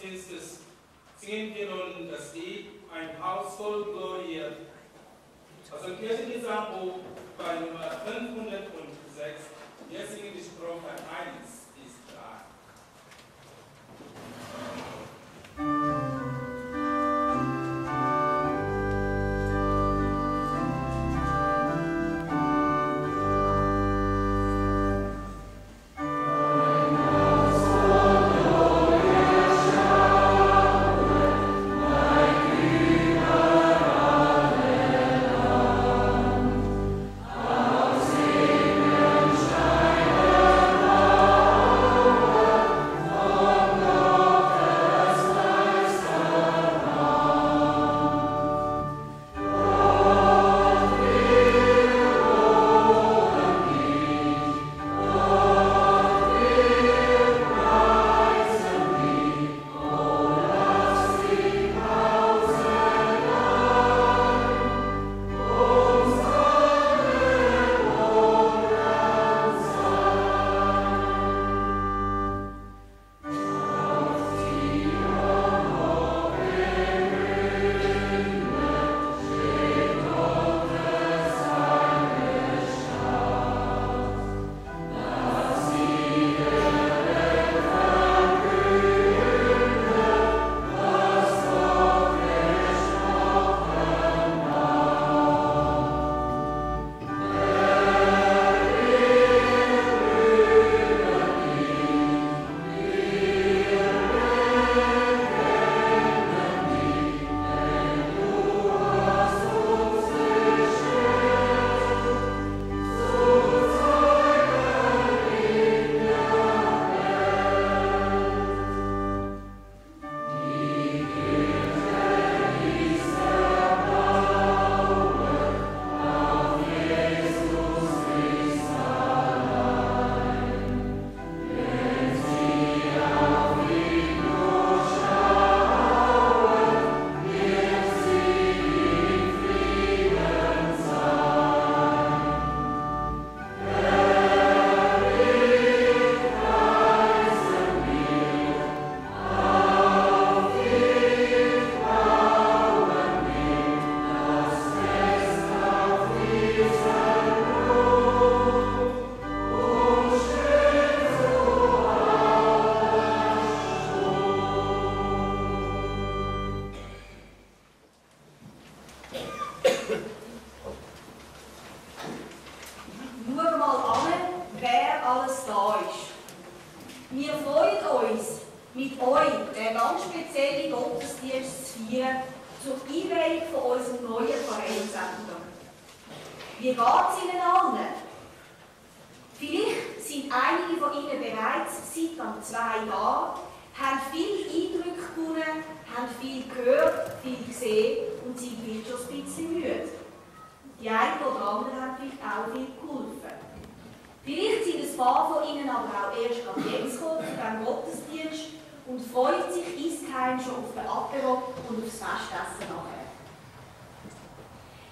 Gottesdienstes singen wir nun das Lied Ein Haus voll Glorie aus dem Kirchengesangbuch bei Nummer 506. Wir singen die Strophe 1 bis 3.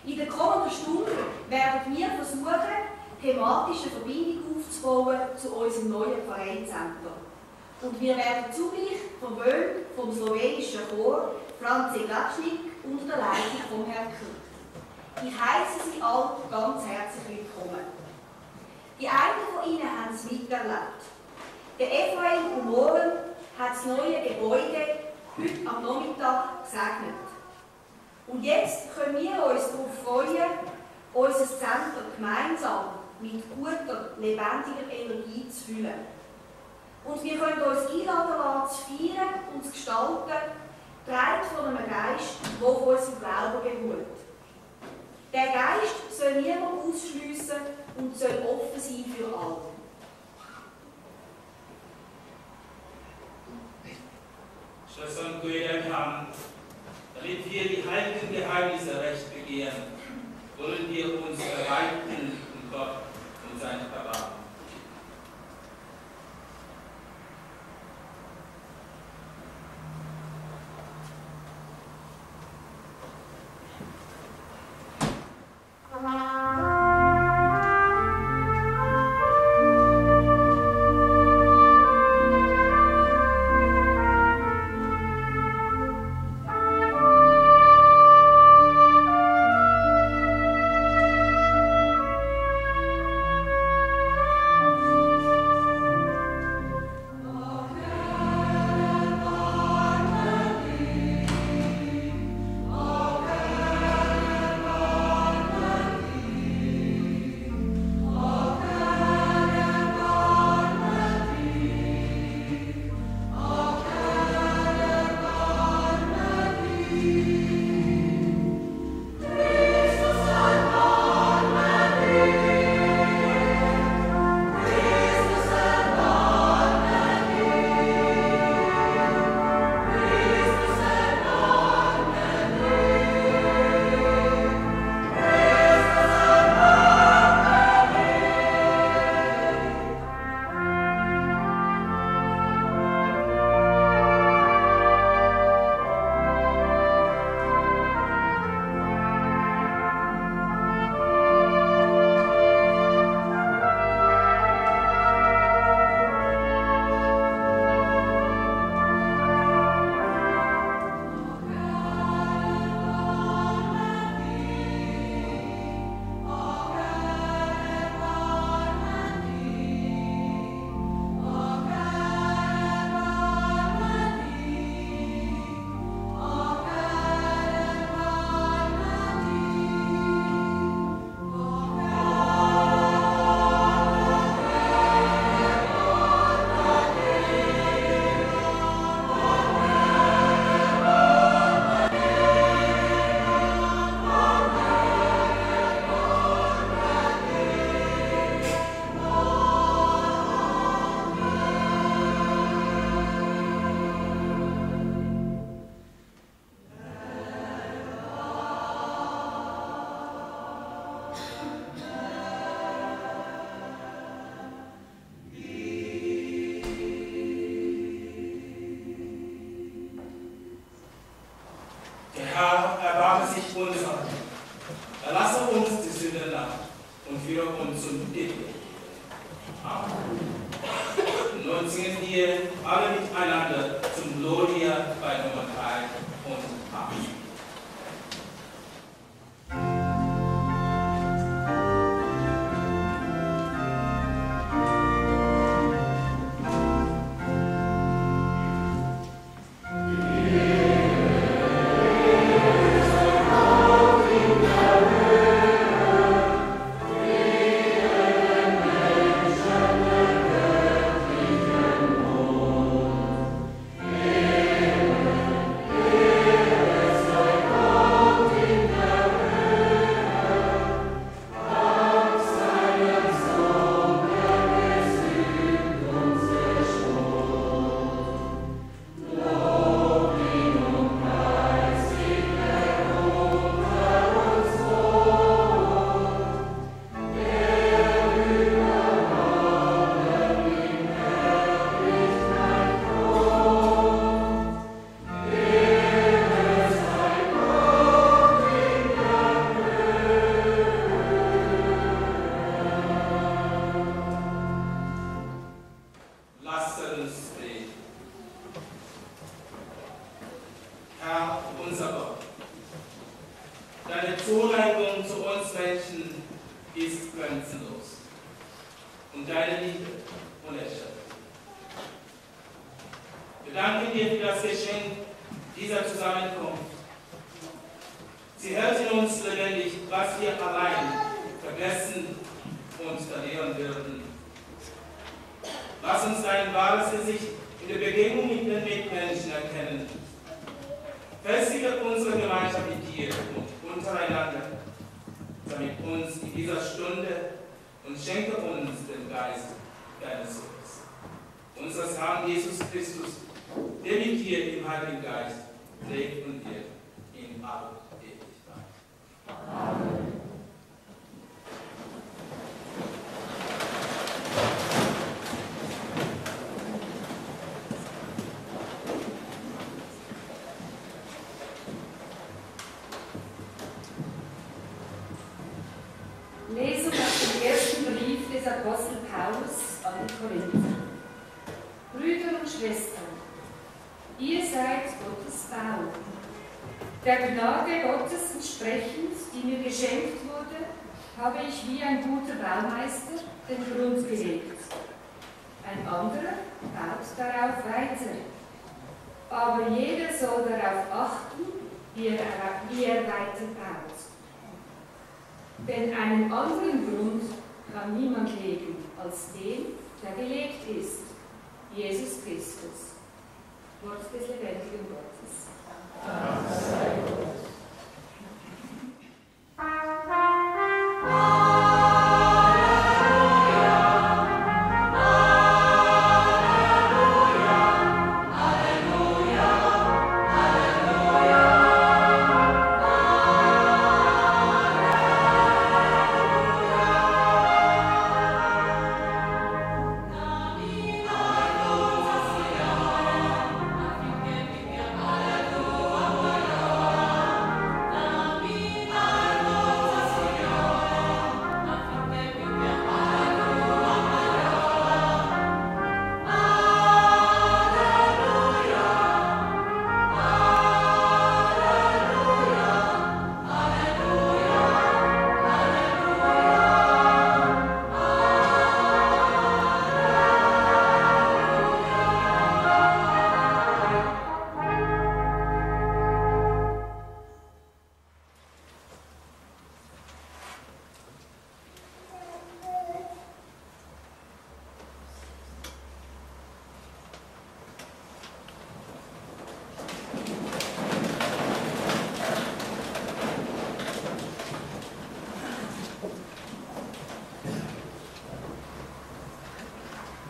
In der kommenden Stunde werden wir versuchen, thematische Verbindung aufzubauen zu unserem neuen Vereinszentrum. Und wir werden zugleich verwöhnt vom slowenischen Chor Franz Glatschnik unter der Leitung von Herrn Kühn. Ich heiße Sie alle ganz herzlich willkommen. Die einen von Ihnen haben es miterlebt. Der Ephraim Umoren hat das neue Gebäude heute am Nachmittag gesegnet. Und jetzt können wir uns darauf freuen, unser Zentrum gemeinsam mit guter, lebendiger Energie zu füllen. Und wir können uns einladen lassen, zu feiern und zu gestalten, getragen von einem Geist, der auf unserem Glauben beruht. Der Geist soll niemand ausschliessen und soll offen sein für alle. Schwestern und Brüder im Herrn, damit wir die heiligen Geheimnisse recht begehren, wollen wir uns bereiten in Gott und sein Verwahren. führe uns zum Ewig. Amen. Nun singen wir alle miteinander zum Gloria bei Nummer 3 und 8. Lesung aus dem ersten Brief des Apostel Paulus an die Korinther. Brüder und Schwestern, ihr seid Gottes Bau. Der Gnade Gottes entsprechend, die mir geschenkt wurde, habe ich wie ein guter Baumeister den Grund gelegt. Ein anderer baut darauf weiter. Aber jeder soll darauf achten, wie er weiter baut. Denn einen anderen Grund kann niemand legen als den, der gelegt ist, Jesus Christus. Wort des lebendigen Gottes. Dank sei Gott.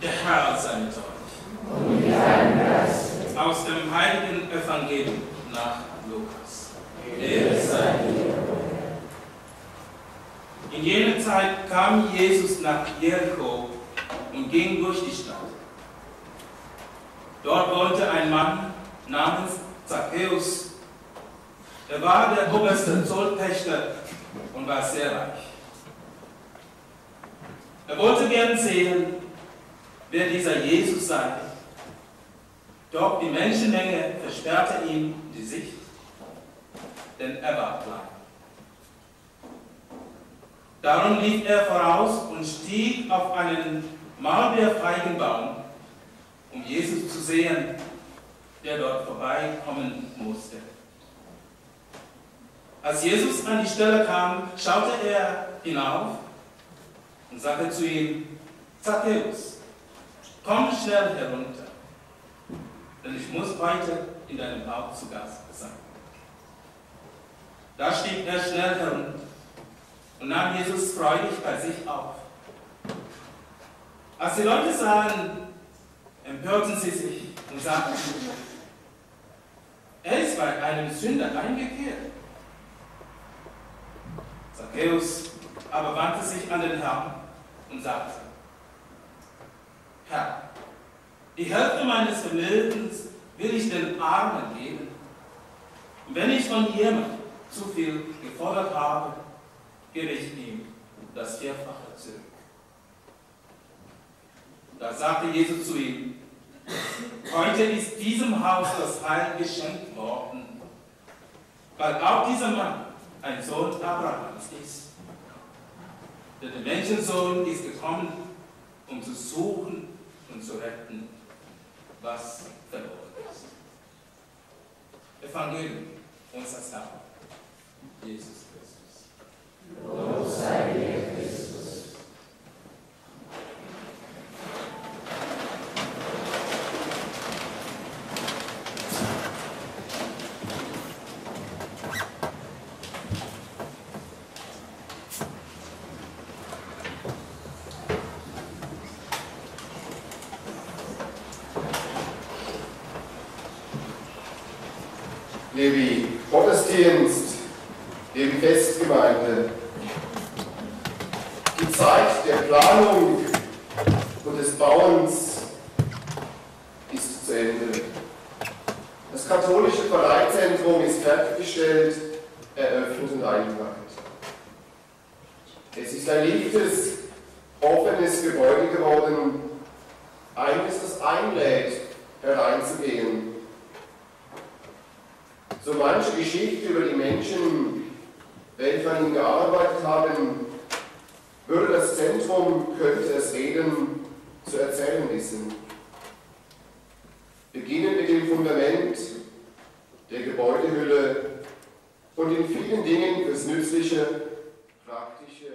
Der Herr sei mit euch. Aus dem heiligen Evangelium nach Lukas. Ehre sei dir. In jener Zeit kam Jesus nach Jericho und ging durch die Stadt. Dort wohnte ein Mann namens Zachäus. Er war der oberste Zollpächter und war sehr reich. Er wollte gern sehen, wer dieser Jesus sei. Doch die Menschenmenge versperrte ihm die Sicht, denn er war klein. Darum lief er voraus und stieg auf einen Maulbeerfeigenbaum, um Jesus zu sehen, der dort vorbeikommen musste. Als Jesus an die Stelle kam, schaute er hinauf und sagte zu ihm: Zachäus, komm schnell herunter, denn ich muss heute in deinem Haus zu Gast sein. Da stieg er schnell herunter und nahm Jesus freudig bei sich auf. Als die Leute sahen, empörten sie sich und sagten: Er ist bei einem Sünder eingekehrt. Zachäus aber wandte sich an den Herrn und sagte: Herr, die Hälfte meines Vermögens will ich den Armen geben. Und wenn ich von jemandem zu viel gefordert habe, gebe ich ihm das Vierfache zurück. Da sagte Jesus zu ihm: Heute ist diesem Haus das Heil geschenkt worden, weil auch dieser Mann ein Sohn Abrahams ist. Denn der Menschensohn ist gekommen, um zu suchen und zu retten, was verloren ist. Evangelium unseres Herrn, Jesus Christus. Lob sei dir, Christus. Liebe Gottesdienst, liebe Festgemeinde, die Zeit der Planung und des Bauens ist zu Ende. Das katholische Pfarreizentrum ist fertiggestellt, eröffnet und eingeweiht. Es ist ein lichtes, offenes Gebäude geworden, eines, das einlädt, hereinzugehen. So manche Geschichte über die Menschen, welche an ihm gearbeitet haben, würde das Zentrum, könnte es reden, zu erzählen wissen. Beginnen mit dem Fundament, der Gebäudehülle und in vielen Dingen fürs Nützliche, Praktische.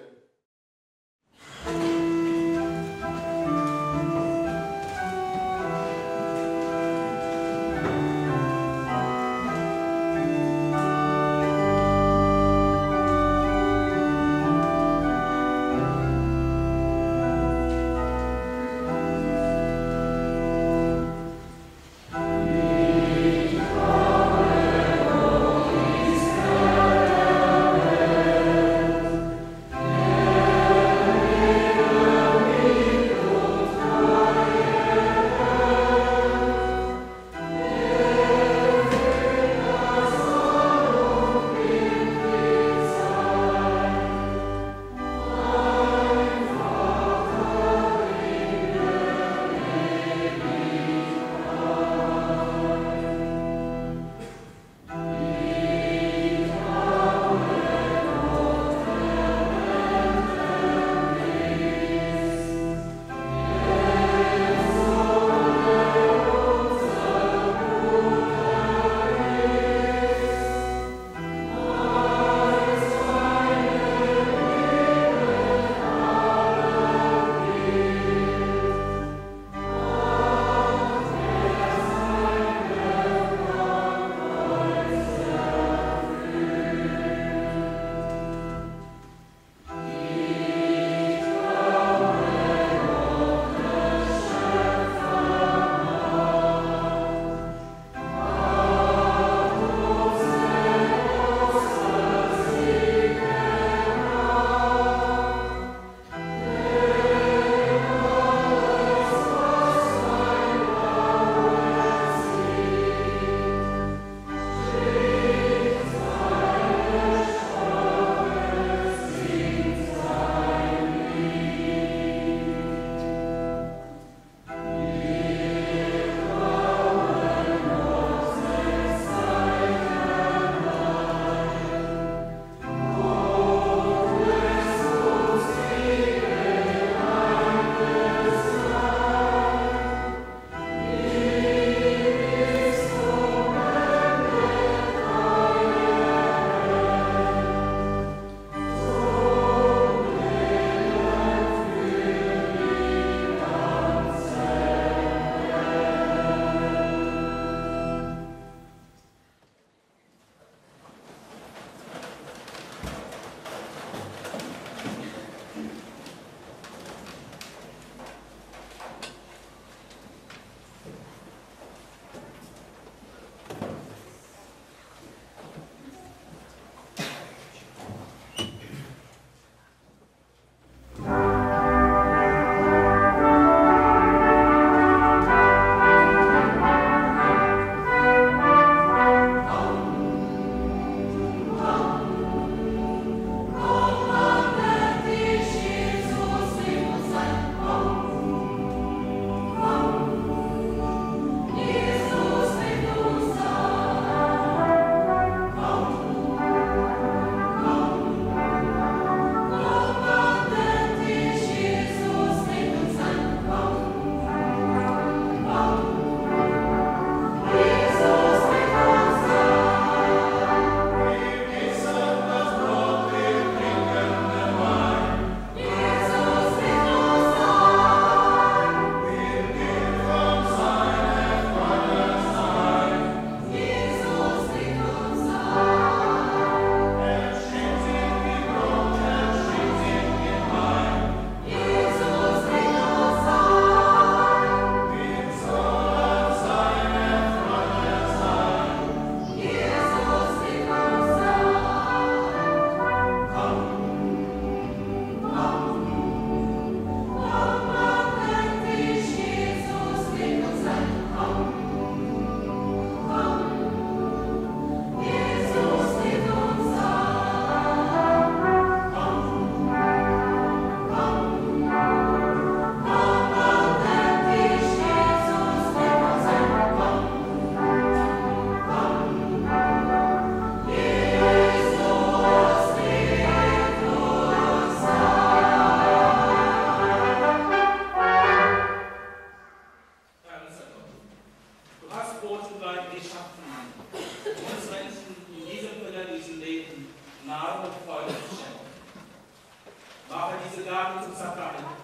diese Gabe zum Sakrament,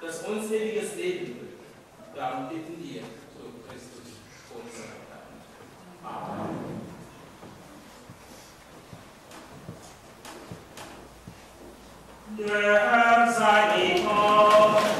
das uns ewiges Leben bringt. Darum bitten wir zu Christus, unser Herr. Amen. Der Herr sei mit euch.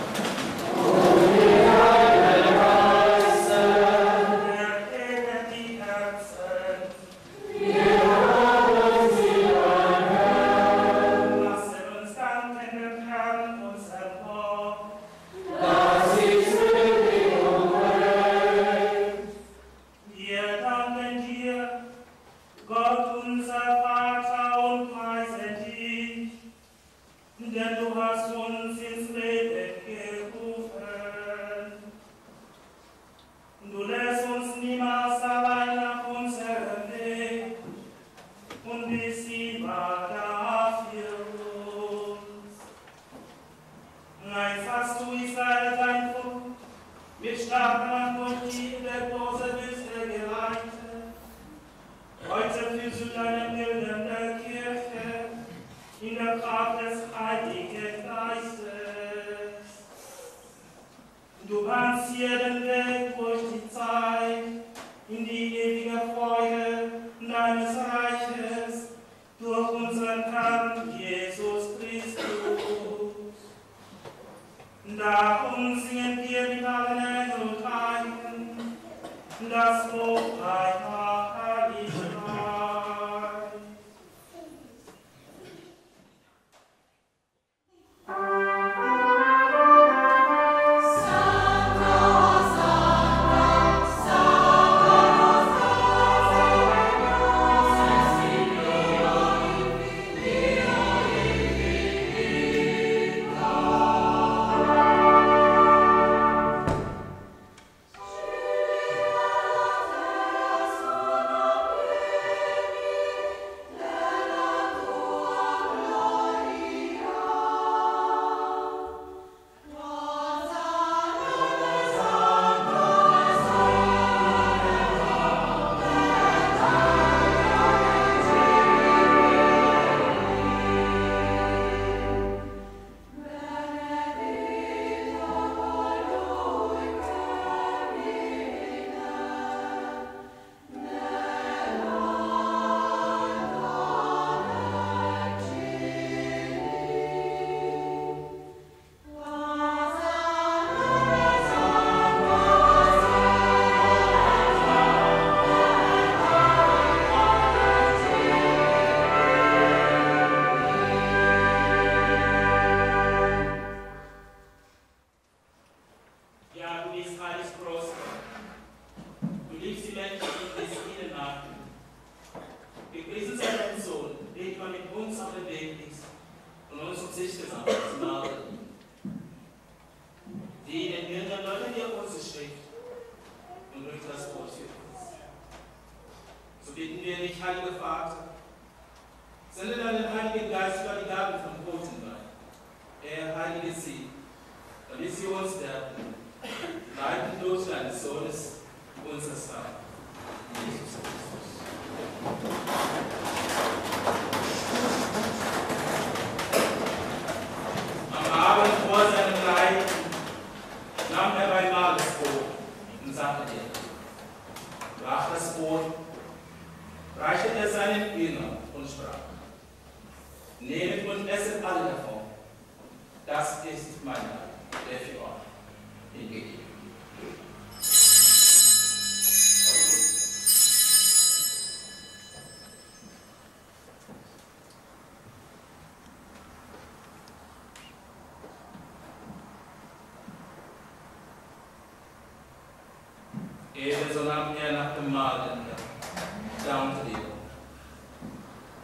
Ebenso nahm er nach dem Mahl den Herrn, dankte ihm,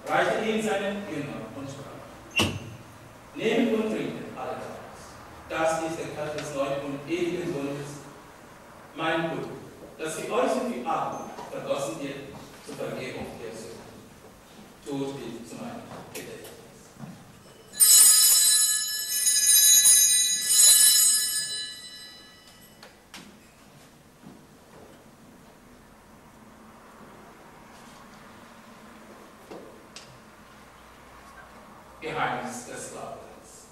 reichte ihm seinen Jüngern und sprach: Nehmt und trinket alle Tages. Das ist der Kelch des neuen und ewigen Bundes, mein Blut, das für euch und für alle vergossen wird zur Vergebung der Sünden. Tut dies zu meinem Gedächtnis. Geheimnis des Glaubens.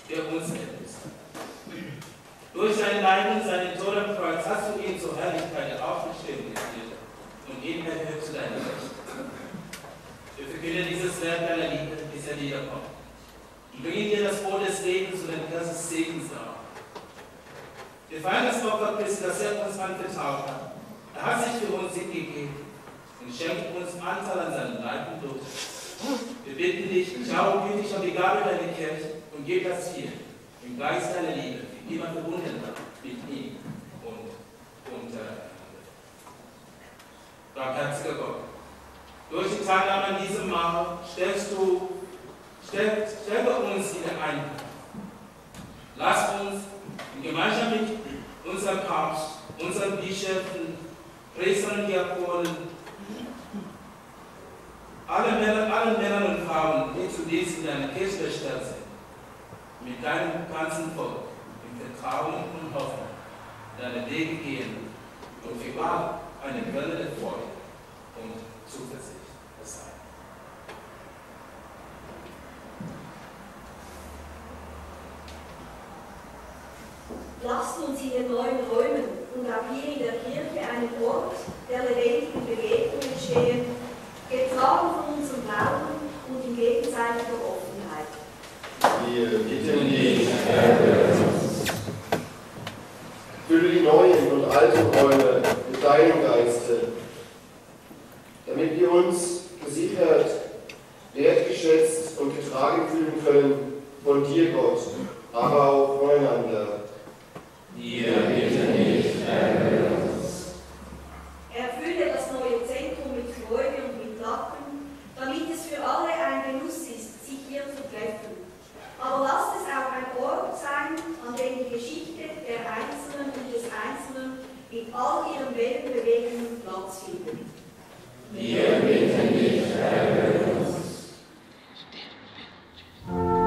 der uns erlöst hat. Durch sein Leiden und seinen Tod am Kreuz hast du ihn zur Herrlichkeit der Auferstehung geführt und ihn erhöht zu deiner Rechten. Wir verkünden dieses Werk deiner Liebe, bis er wiederkommt. Und bringen dir das Brot des Lebens und den Geist des Segens dar. Wir feiern das Opfer Christi, das er uns anvertraut hat. Er hat sich für uns hingegeben und schenkt uns Anteil an seinem Leib und Blut. Wir bitten dich, schau gütig auf die Gabe deiner Kirche und gib das hier im Geist deiner Liebe, wie immer verbunden wird mit ihm und untereinander. Barmherziger Gott, durch die Teilnahme an diesem Mahl stärke uns in der Einheit. Lass uns in Gemeinschaft mit unserem Papst, unseren Bischöfen, Priestern und Diakonen, allen Männern und Frauen, die zu Dienst in deiner Kirche bestellt sind, mit deinem ganzen Volk, im Vertrauen und Hoffnung, deine Wege gehen und für alle eine Quelle der Freude und Zuversicht sein. Lasst uns in den neuen Räumen und auch hier in der Kirche einen Ort der lebendigen Begegnung entstehen, getragen von unserem Glauben und in gegenseitiger Offenheit. Wir bitten dich, Herr, fülle die neuen und alten Räume mit deinem Geiste, damit wir uns gesichert, wertgeschätzt und getragen fühlen können von dir, Gott, aber auch voneinander. Wir bitten dich, erhöre uns. Erfülle das neue Zentrum mit Freude und mit Lachen, damit es für alle ein Genuss ist, sich hier zu treffen. Aber lasst es auch ein Ort sein, an dem die Geschichte der Einzelnen und des Einzelnen mit all ihren Wellenbewegungen Platz findet. Wir bitten dich, erhöre uns. Tut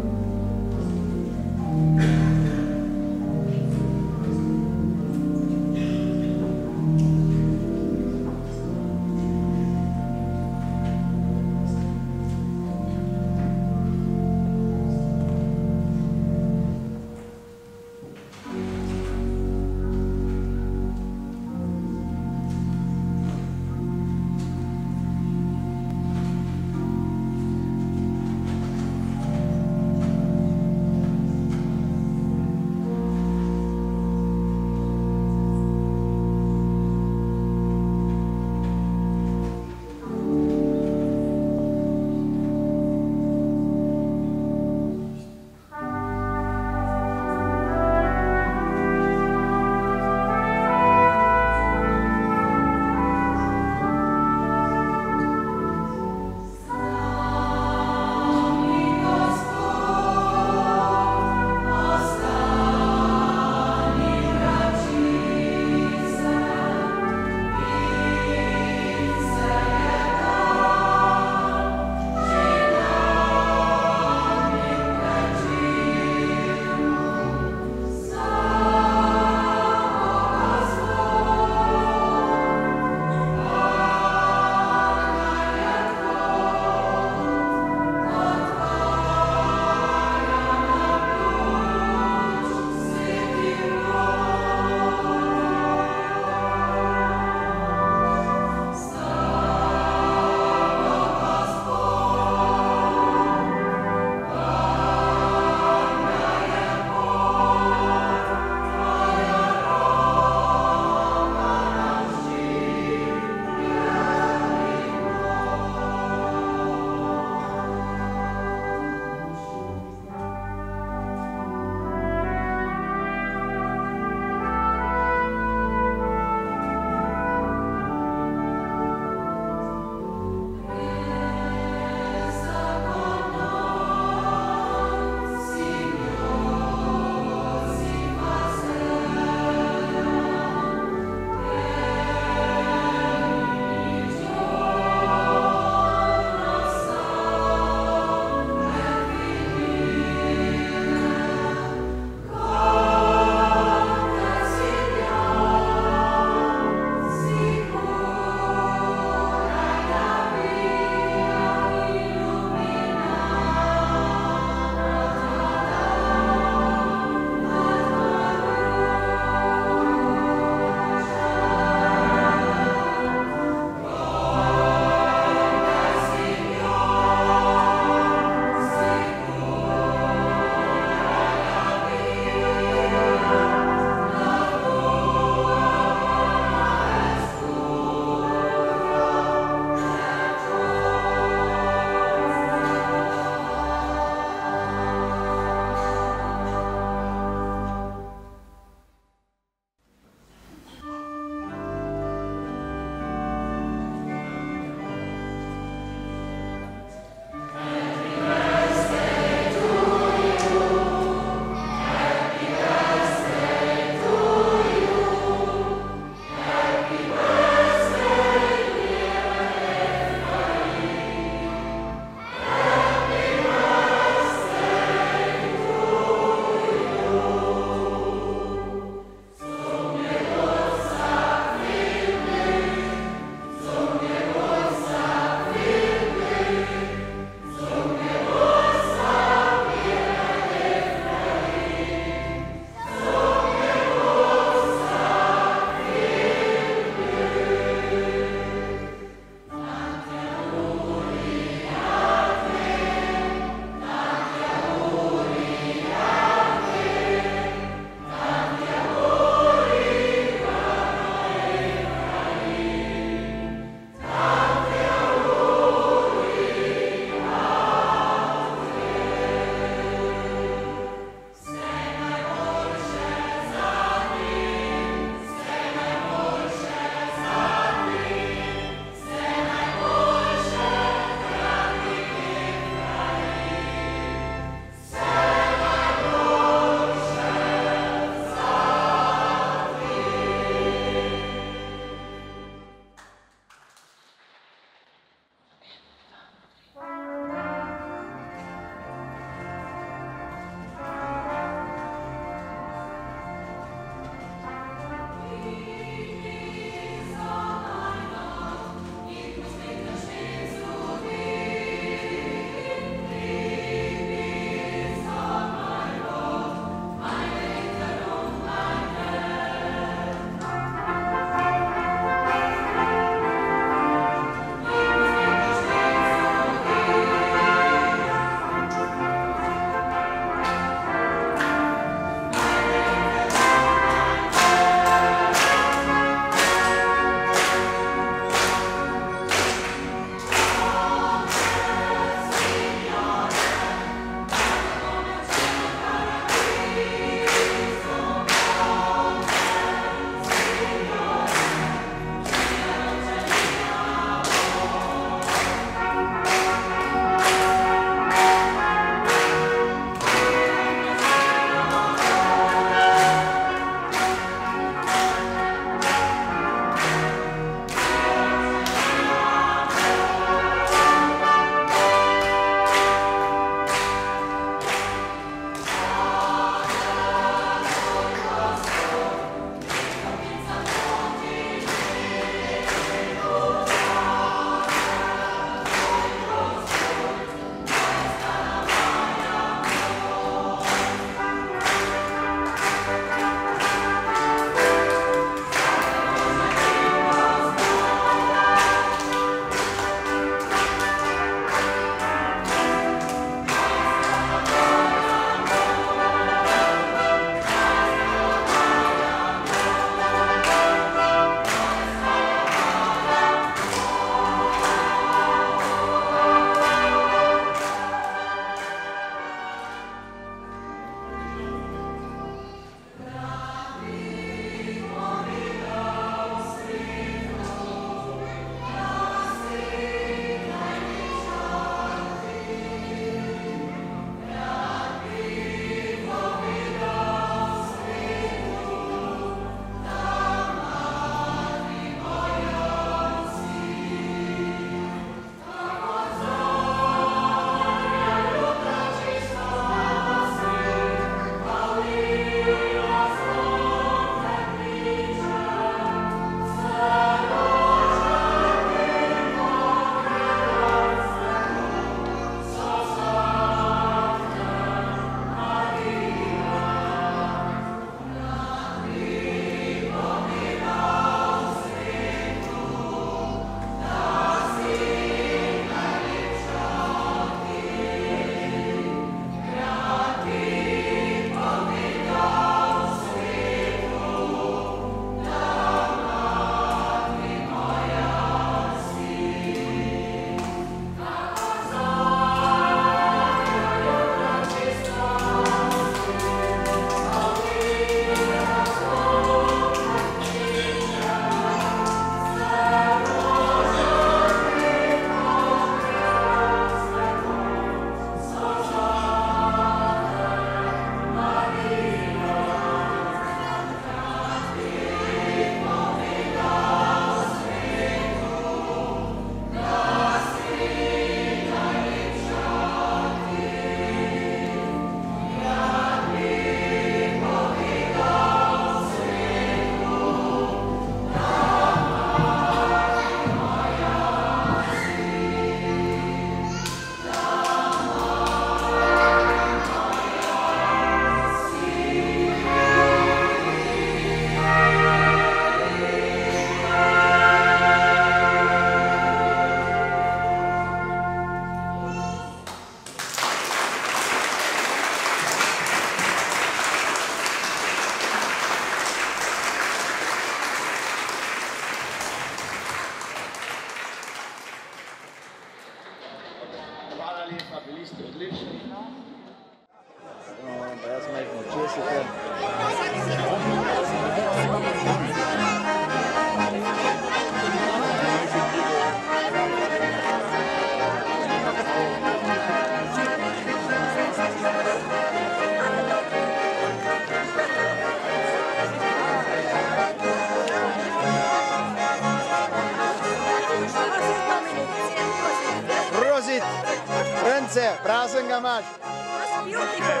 doesn't come out. That's beautiful.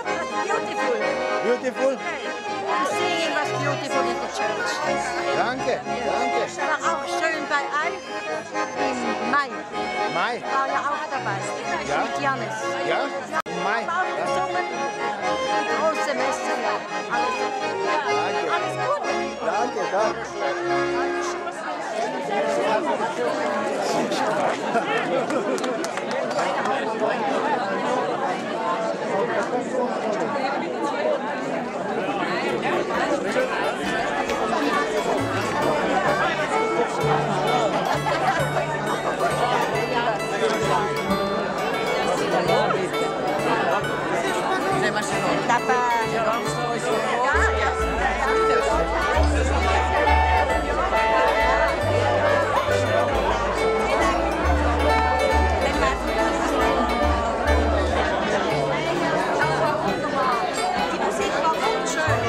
That's beautiful. Beautiful? The singing was beautiful in the church. Danke, danke. Es war auch schön bei euch im Mai. Mai? Ich war ja auch dabei. Ja? Mit Janis. Ja? Im Mai? Wir haben auch gesungen. Die große Messe. Alles gut. Danke, danke.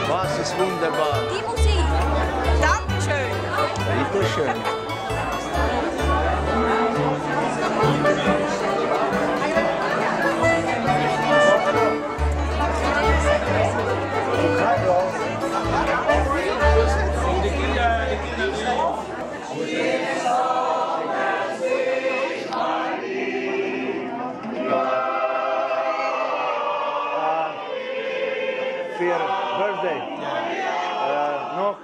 Was ist wunderbar? Die Musik. Dankeschön. Bitte schön. Für Birthday. Noch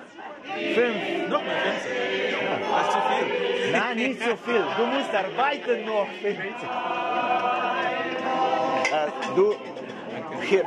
5. Noch mal 15. Ja, das ist zu viel. Nein, nicht so viel. Du musst arbeiten noch 50. Du. Hier.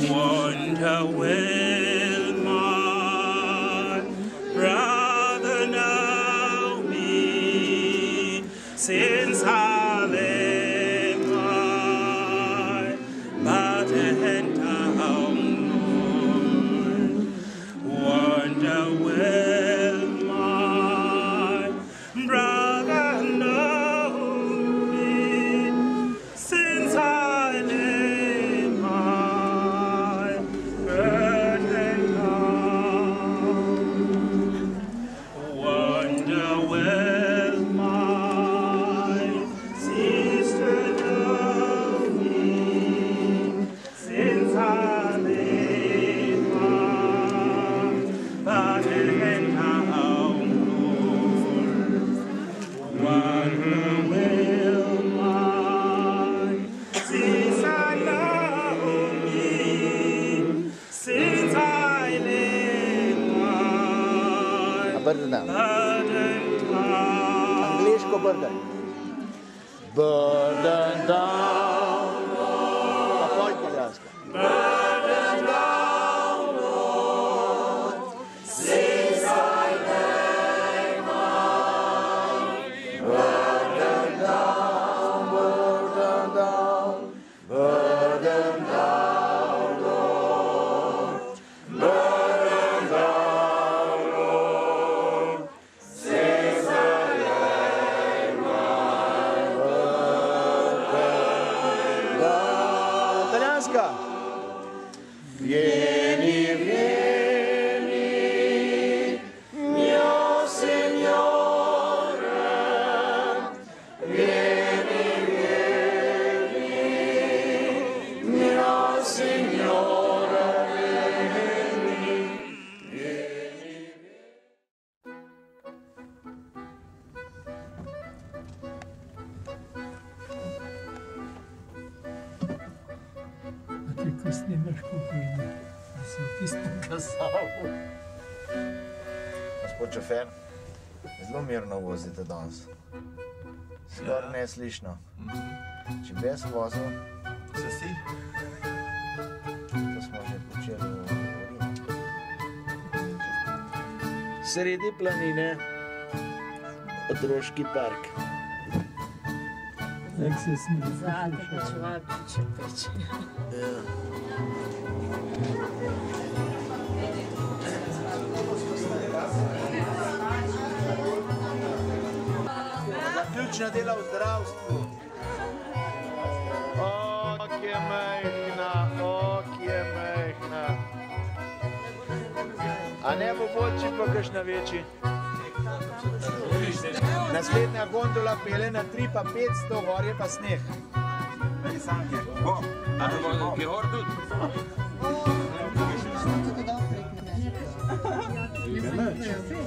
Wonder will my brother know me, since I left my mother and town. Wonder will my brother know me, since I left my burden down. Wonder will my sister know me, since I left my burden down. Wonder will my sister know me, since I left my Burden down. burden down. English ko burden. Burden down. Apoy italianska. Burden down, Lord, since I left my Burden down, burden down, burden down, Lord. Burden down, Lord, since I laid my burden down. Italianska. Vieni, vieni, mio Signore. Vieni, vieni, mio Signore, vieni, vieni. A ti questo nemaš kupujeme, da se v tistem kazavu. Gospod šofer, zelo mirno vozite danes. skoraj neslišno. Če bi jaz vozil, to smo že počeli govoriti. Sredi planine, otroški park. Jak se smije. Zadnji počevaj, peče. Zaključna dela v zdravstvu. Ok je mehna. A ne bo bolj, pa kakšna večji. Naslednja gondola pele na 3 pa 500, gor je pa sneh. Meni sanke. A ne bo gor tudi?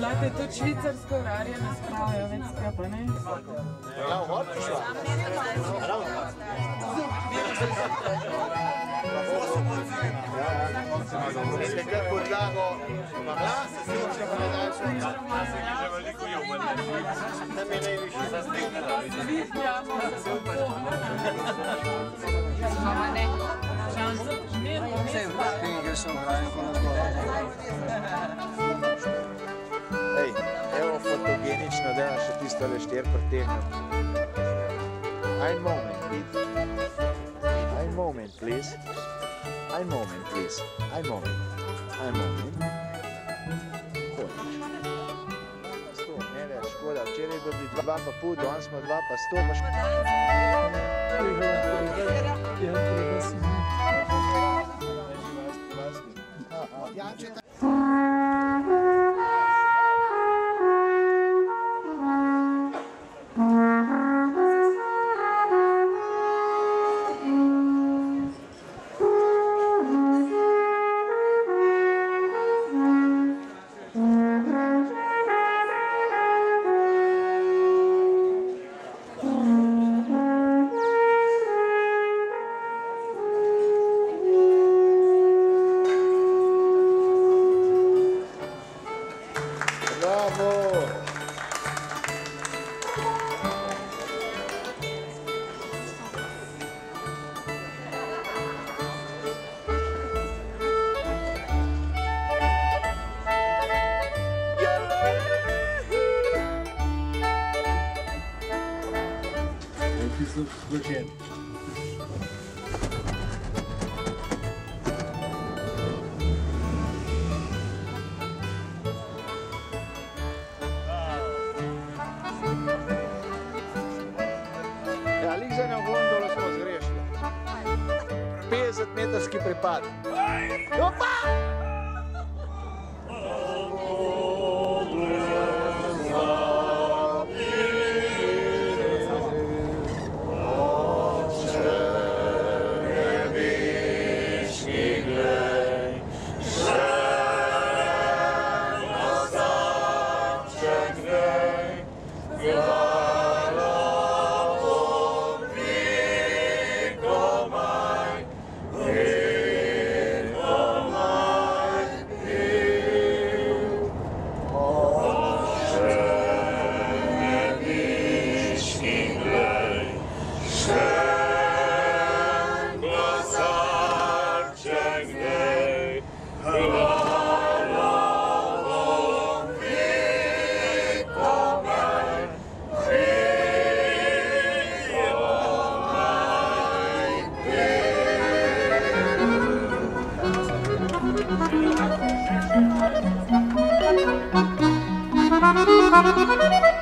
Late, tudi švicarsko urarje ne spravajo več skapa, ne? Ja, v gor prišla. Nekaj podlago ima glas, se si močno pa ne daljšo. Že veliko je umrli. Da mi najvišji za stekla. Mama ne. Šanso, mirno, mirno. Knjige so vrajne Ej, evo fotogenično, da še tisto le 4 pretegnem. Ein moment, please. Ein moment, please. Ein moment. Količ. 100, ne več, škoda. Včeraj bi bili 2 pa pol, danes smo 2 pa 100 pa Zločen. Ja, lik za eno gondolo smo zgrešili. 50-metrski pripad. Opa! Thank you.